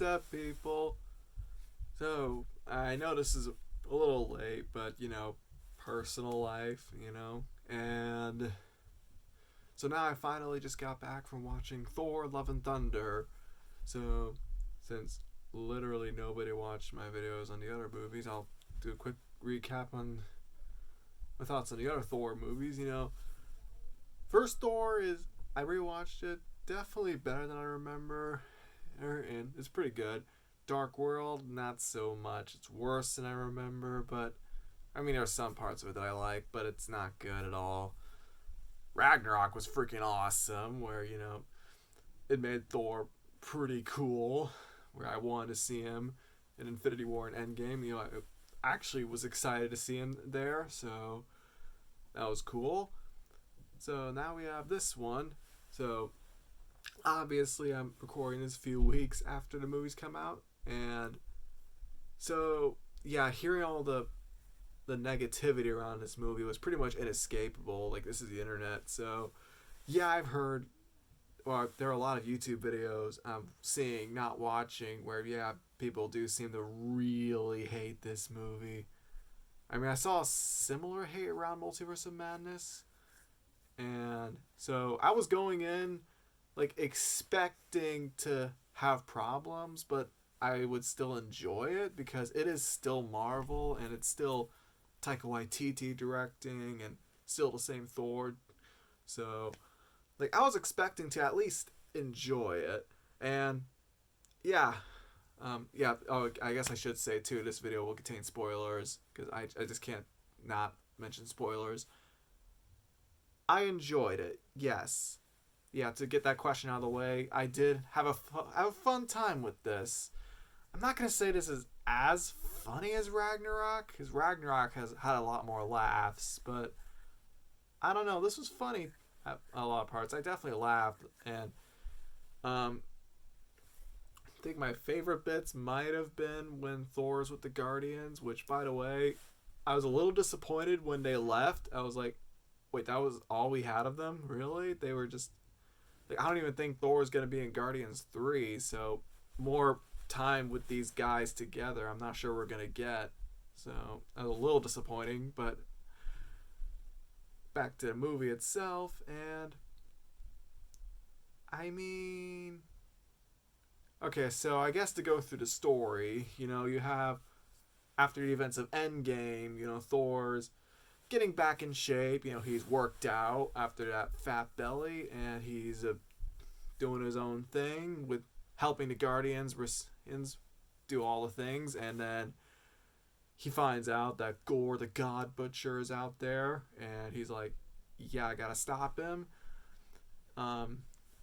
What's up, people? So, I know this is a little late, but personal life, And so now I finally just got back from watching Thor Love and Thunder. So, since literally nobody watched my videos on the other movies, I'll do a quick recap on my thoughts on the other Thor movies. First Thor is, I rewatched it, definitely better than I remember, and it's pretty good. Dark World, not so much. It's worse than I remember, but I mean, there's some parts of it that I like, but it's not good at all. Ragnarok was freaking awesome, where, it made Thor pretty cool, where I wanted to see him in Infinity War and Endgame. I actually was excited to see him there, so that was cool. So now we have this one. So obviously, I'm recording this a few weeks after the movies come out, and so yeah, hearing all the negativity around this movie was pretty much inescapable. Like, this is the internet, so yeah, I've heard. Well, there are a lot of YouTube videos I'm seeing, not watching, where yeah, people do seem to really hate this movie. I mean, I saw a similar hate around Multiverse of Madness, and so I was going in like expecting to have problems, but I would still enjoy it because it is still Marvel and it's still Taika Waititi directing and still the same Thor. So, like, I was expecting to at least enjoy it, and yeah, yeah. Oh, I guess I should say too, this video will contain spoilers because I just can't not mention spoilers. I enjoyed it. Yes. Yeah, to get that question out of the way, I did have a fun time with this. I'm not gonna say this is as funny as Ragnarok, because Ragnarok has had a lot more laughs, but I don't know. This was funny at a lot of parts. I definitely laughed, and um, I think my favorite bits might have been when Thor's with the Guardians. Which, by the way, I was a little disappointed when they left. I was like, wait, that was all we had of them? Really? They were just like, I don't even think Thor is going to be in Guardians 3, so more time with these guys together, I'm not sure we're going to get. So, that was a little disappointing, but back to the movie itself, and I mean, okay, so I guess to go through the story, you have after the events of Endgame, Thor's getting back in shape. He's worked out after that fat belly, and he's doing his own thing with helping the Guardians do all the things, and then he finds out that Gore the God Butcher is out there, and he's like, "Yeah, I gotta stop him."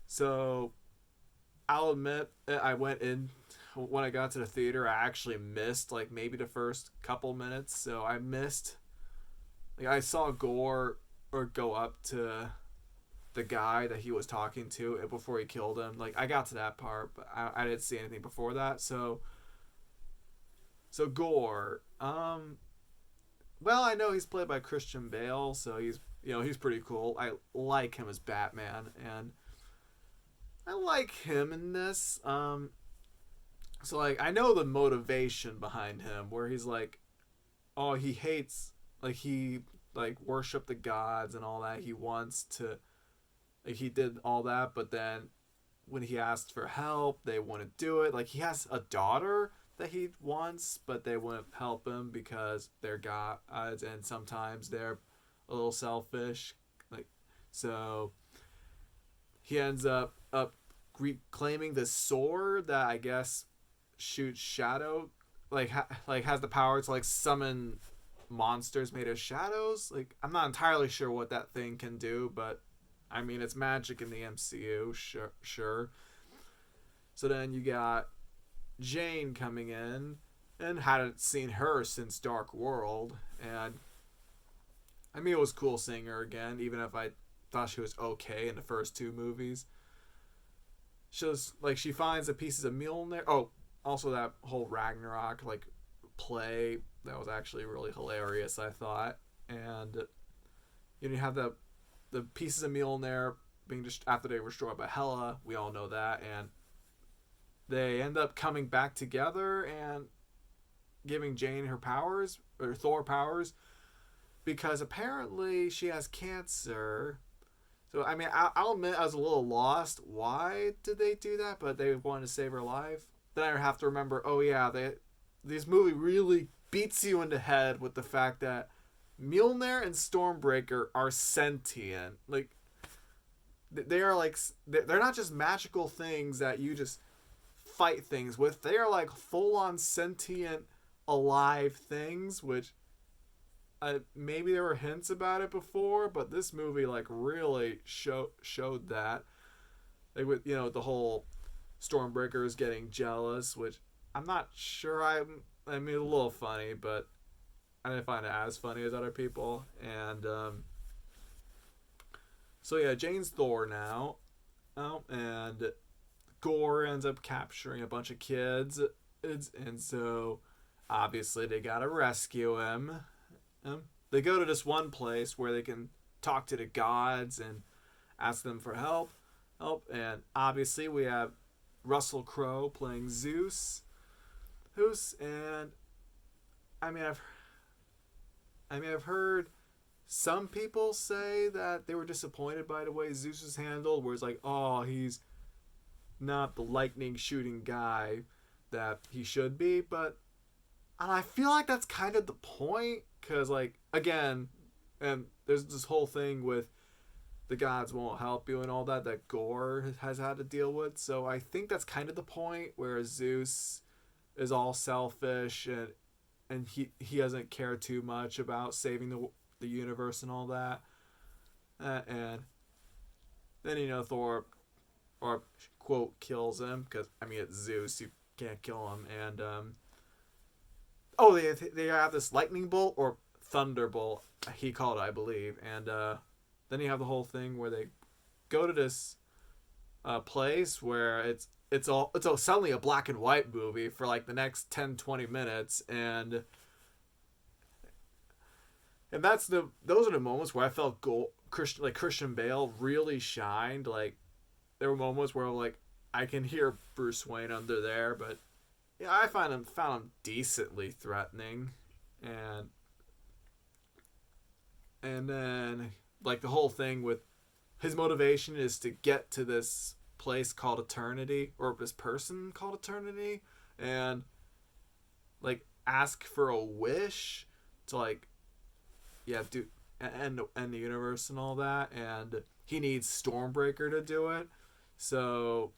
So I'll admit, I went in when I got to the theater. I actually missed like maybe the first couple minutes, so I missed. Like, I saw Gore or go up to the guy that he was talking to before he killed him. Like, I got to that part, but I didn't see anything before that. So Gore. Well, I know he's played by Christian Bale, so he's pretty cool. I like him as Batman, and I like him in this. So like, I know the motivation behind him, where he's like, oh, he hates, like, he like worship the gods and all that. He wants to, like, he did all that, but then when he asked for help, they wouldn't do it. Like, he has a daughter that he wants, but they wouldn't help him because they're gods, and sometimes they're a little selfish. Like, so he ends up reclaiming this sword that I guess shoots shadow, like like has the power to like summon monsters made of shadows. Like, I'm not entirely sure what that thing can do, but I mean, it's magic in the MCU, sure. So then you got Jane coming in, and hadn't seen her since Dark World, and I mean, it was cool seeing her again, even if I thought she was okay in the first two movies. She finds the pieces of Mjolnir. Oh, also that whole Ragnarok like play, that was actually really hilarious, I thought. And you have the pieces of Mjolnir being just after they were destroyed by Hela. We all know that, and they end up coming back together and giving Jane her powers, or Thor powers, because apparently she has cancer. So, I mean, I'll admit I was a little lost. Why did they do that? But they wanted to save her life. Then I have to remember, oh yeah, this movie really beats you in the head with the fact that Mjolnir and Stormbreaker are sentient. Like, they are like, they're not just magical things that you just fight things with. They are like full-on sentient, alive things, which maybe there were hints about it before, but this movie like really showed that. Like with the whole Stormbreaker is getting jealous, which I'm not sure. I mean, a little funny, but I didn't find it as funny as other people. And so yeah, Jane's Thor now. Oh, and Gore ends up capturing a bunch of kids, and so obviously they gotta rescue him. They go to this one place where they can talk to the gods and ask them for help. And obviously we have Russell Crowe playing Zeus. And I've heard some people say that they were disappointed by the way Zeus was handled, where it's like, oh, he's not the lightning shooting guy that he should be, and I feel like that's kind of the point, because, like, again, and there's this whole thing with the gods won't help you and all that Gore has had to deal with. So I think that's kind of the point, where Zeus is all selfish and he doesn't care too much about saving the universe and all that. And then, Thor, or quote, kills him, because, I mean, it's Zeus, you can't kill him. And, they have this lightning bolt, or thunderbolt, he called it, I believe. And then you have the whole thing where they go to this place where it's suddenly a black and white movie for like the next 10-20 minutes, and those are the moments where I felt Christian Bale really shined. Like, there were moments where like I can hear Bruce Wayne under there, but yeah, I found him decently threatening. And then like the whole thing with his motivation is to get to this place called Eternity, or this person called Eternity, and like ask for a wish to like do end the universe and all that, and he needs Stormbreaker to do it. So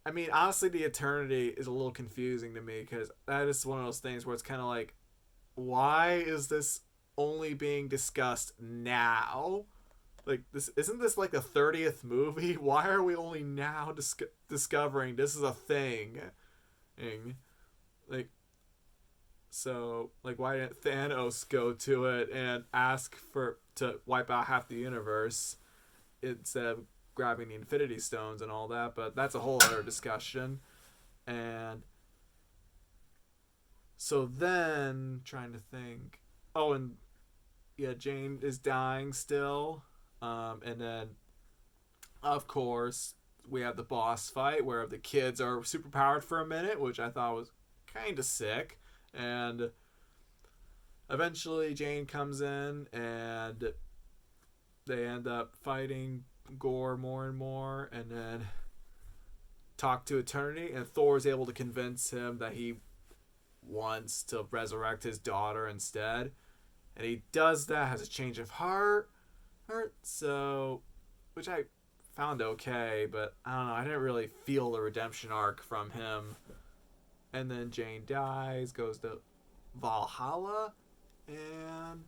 I mean, honestly, the Eternity is a little confusing to me, because that is one of those things where it's kind of like, why is this only being discussed now? Like, this isn't this like the 30th movie? Why are we only now discovering this is a thing? Like, so like, why didn't Thanos go to it and ask to wipe out half the universe instead of grabbing the Infinity Stones and all that? But that's a whole other discussion. And so then, trying to think. Oh, and yeah, Jane is dying still. And then, of course, we have the boss fight where the kids are superpowered for a minute, which I thought was kind of sick. And eventually Jane comes in and they end up fighting Gore more and more, and then talk to Eternity, and Thor is able to convince him that he wants to resurrect his daughter instead. And he does that, has a change of heart, so, which I found okay, but I don't know, I didn't really feel the redemption arc from him. And then Jane dies, goes to Valhalla, and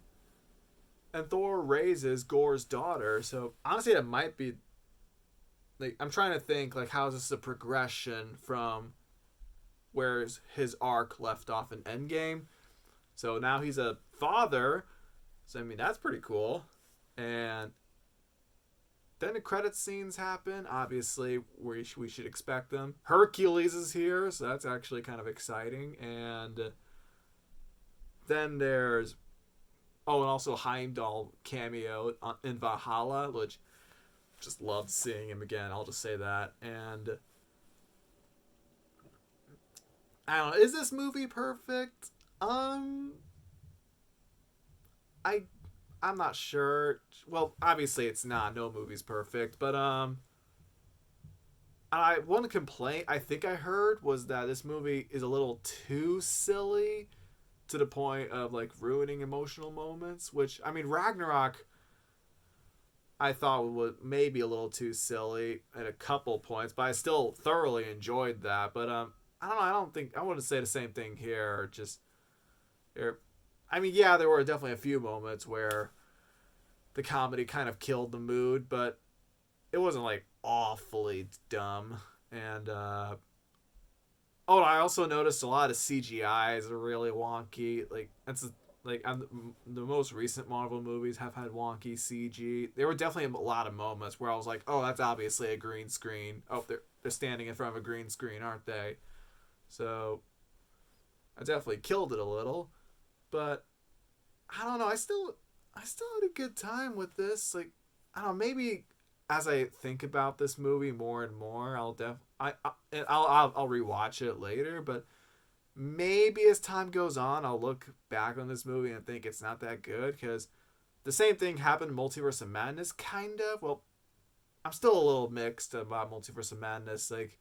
Thor raises Gore's daughter. So honestly, it might be like, I'm trying to think like, how is this a progression from where his arc left off in Endgame? So now he's a father, so I mean, that's pretty cool. And then the credit scenes happen. Obviously, we should expect them. Hercules is here, so that's actually kind of exciting. And then there's and also Heimdall cameo in Valhalla, which just loved seeing him again. I'll just say that. And I don't know. Is this movie perfect? Um, I I'm not sure. Well, obviously it's not. No movie's perfect, but I one complaint I think I heard was that this movie is a little too silly to the point of like ruining emotional moments. Which I mean, Ragnarok I thought was maybe a little too silly at a couple points, but I still thoroughly enjoyed that. But I don't know. I don't think I wouldn't say the same thing here. Just there, I mean, yeah, there were definitely a few moments where the comedy kind of killed the mood, but it wasn't like awfully dumb. And oh, I also noticed a lot of CGI is really wonky. Like that's like the most recent Marvel movies have had wonky CG. There were definitely a lot of moments where I was like, oh, that's obviously a green screen. Oh, they're standing in front of a green screen, aren't they? So I definitely killed it a little, but I don't know. I still had a good time with this. Like I don't know. Maybe as I think about this movie more and more, I'll rewatch it later. But maybe as time goes on, I'll look back on this movie and think it's not that good because the same thing happened in Multiverse of Madness, kind of. Well, I'm still a little mixed about Multiverse of Madness. Like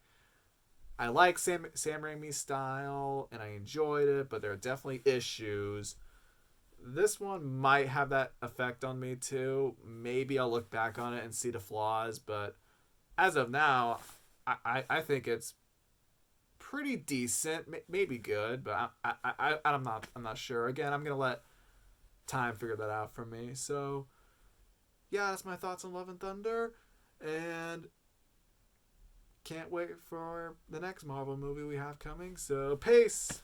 I like Sam Raimi's style and I enjoyed it, but there are definitely issues. This one might have that effect on me too. Maybe I'll look back on it and see the flaws, but as of now, I think it's pretty decent, maybe good, but I'm not sure. Again, I'm gonna let time figure that out for me. So yeah, that's my thoughts on Love and Thunder, and can't wait for the next Marvel movie we have coming. So peace.